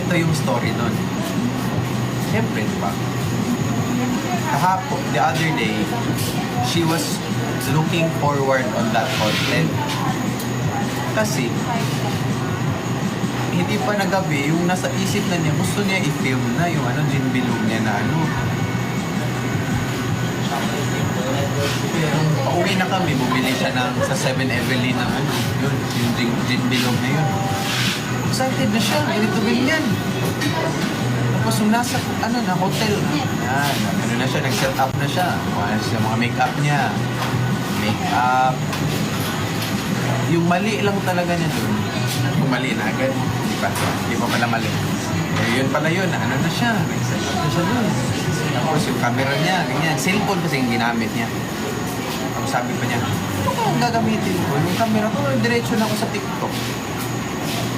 ito yung story nun. Siyempre, di ba? Kahapon, the other day, she was looking forward on that content. Kasi, hindi pa nagabi, yung nasa isip na niya, gusto niya i-film na yung Gin Bilog niya na Pero, pauwi na kami, bumili siya sa 7-Eleven ng yung Gin Bilog na yun. Excited na siya, ganito ganyan. Tapos yung nasa, na hotel. Yan, na siya, nag-set up na siya. Sa mga make-up niya. Make-up. Yung mali lang talaga niya dun. Yung mali na agad. Di pa pala mali. Yun pala yun, na siya. Nag-set up na siya dun. Tapos yung camera niya, ganyan. Cellphone kasi yung ginamit niya. Tapos sabi pa niya, ano kung gagamitin ko? Yung camera ko, diretso na ako sa TikTok.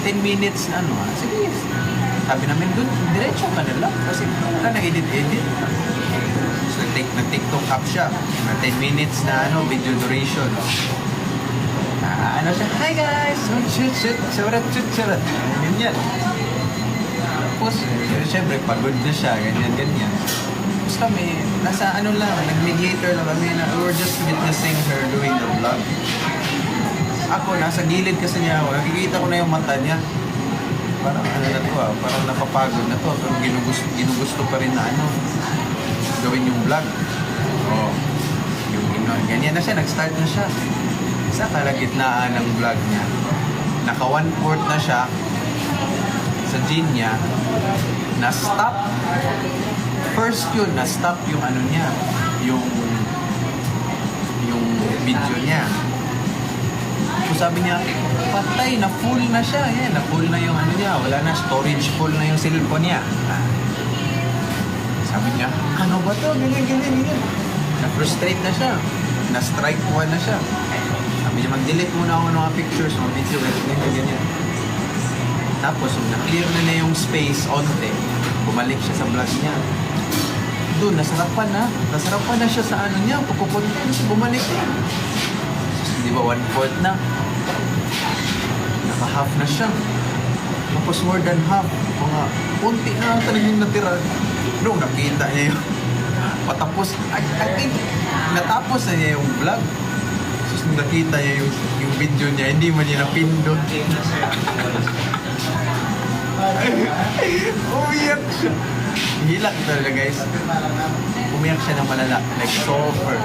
10 minutes na sige. Sabi namin dun, diretso ka na lang. Kasi wala na edit-edit. So nag-TikTok up siya. 10 minutes na video duration. Siya, hi guys! Surat. Ganyan. Tapos, syempre, pagod na siya. Ganyan. Tapos kami, nasa nag-mediator lang kami na we were just witnessing her doing the vlog. Ako, nasa gilid kasi niya ako. Nakikita ko na yung mata niya. Parang parang napapagod na to. Pero ginugusto pa rin na gawin yung vlog. Ganyan na siya, nag-start na siya. Sa kalagitnaan ng vlog niya, naka 1/4 na siya sa gin niya, na-stop. First yun, na-stop yung niya, yung video niya. So sabi niya, patay, na-full na siya. Yan, na-full na yung niya. Wala na, storage full na yung cellphone niya. Sabi niya, ano ba to? Ganyan. Na-frustrate na siya. Na-strike 1 na siya. Sabi niya, mag-delete muna ako ng mga pictures, mga video, ganyan. Tapos, na-clear na yung space, onte. Bumalik siya sa vlog niya. Doon, nasarapan na siya sa niya, pagkukontent, bumalik niya. Di ba, 1/4 na. Naka-half na siya. Tapos more than half. Mga unti na talagang natira. Noong nakita niya yung patapos. I think, natapos na niya yung vlog. Tapos nung nakita niya yung video niya, hindi man niya napindot. Umiyak siya. Hilak talaga guys. Umiyak siya ng malala. Like suffer.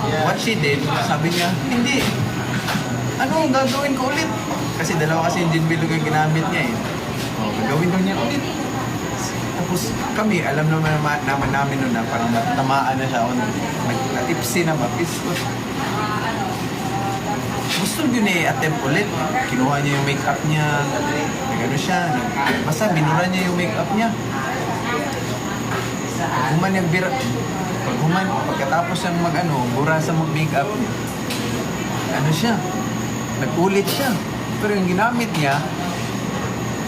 What she did, sabi niya, hindi. Ano, gagawin ko ulit. Kasi dalawa kasi yung Gin Bilog yung ginamit niya gagawin daw niya ulit. Tapos kami, alam naman namin nun na parang natamaan na siya. Natipsy na, mapistos. Gusto yun attempt ulit. Kinuha niya yung make-up niya. Nagano siya. Basta binura niya yung make-up niya. Pagkatapos siyang bura sa mag-makeup niya, siya, nag-ulit siya. Pero yung ginamit niya,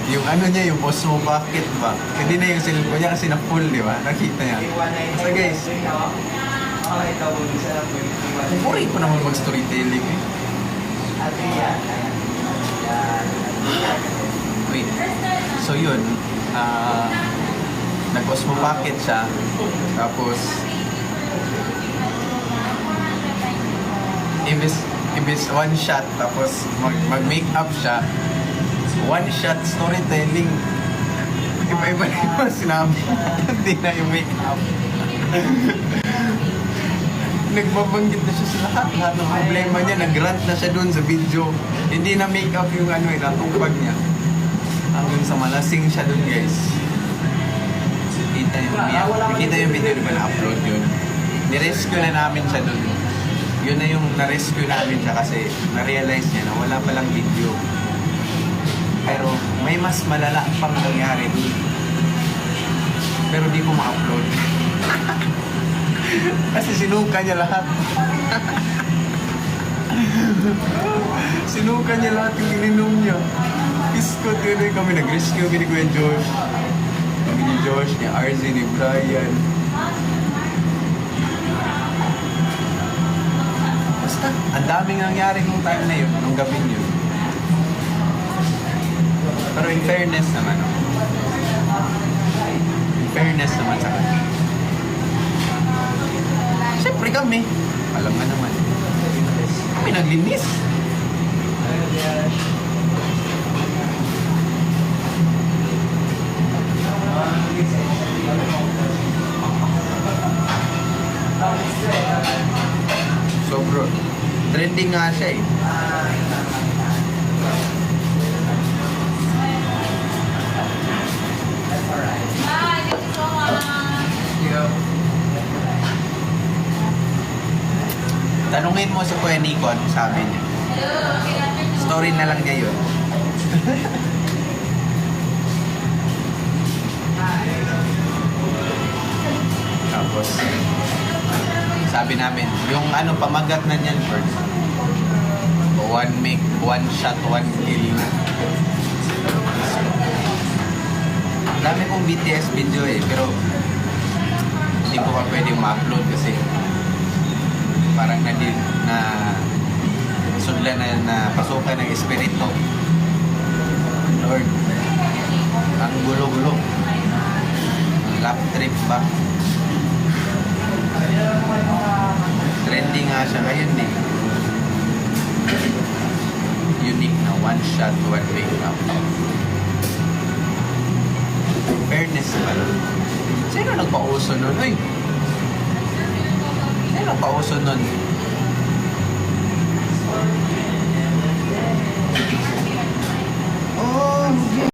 yung niya, yung Osmo Pocket ba? Hindi na yung cellphone niya kasi na-full, di ba? Nakita niya. So guys, pupuri ko naman mag-storytelling Wait. So yun, nag-Osmo Pocket siya. Tapos, ibis one shot, tapos mag-make-up siya. One shot storytelling. Iba-iba na yung sinabi. Hindi na yung make-up. Nagbabanggit na siya sa lahat ng problema niya. Nag-rant na siya dun sa video. Hindi na make-up yung natupag niya. Hanggang sa malasing siya dun guys. Kita yung video, di ba na-upload yun? Nirescue na namin siya dun. Yun na yung na-rescue namin siya kasi na-realize niya na wala palang video. Pero may mas malala pang nangyari dun. Pero di ko ma-upload. Kasi sinuka niya lahat. Sinuka niya lahat yung ininom niya. Isko, tuloy kami nag-rescue ni Kuya Josh. Kami ni Josh, ni RZ, ni Brian. Basta, ang daming nangyari nung time na yun, nung gabi yun. Pero in fairness naman, fairness naman sa kanya. Siyempre kami, alam nga naman, kami naglinis. So bro, trending nga siya eh. Tanungin mo si Kuya Nico, ano sabi niya. Story na lang niya yun. Tapos, sabi namin, yung ano, pamagat na niyan first. One shot, one kill. Dami kong BTS video eh, pero hindi ko pa pwedeng ma-upload kasi parang na sudla na pasukan ng espiritu. Lord, ang gulo-gulo. Ang lap trip ba? Trending nga siya ngayon eh. Unique na one shot, one makeup. Fairness ba? Sino nagpauso nun? Uy! Sino nagpauso nun?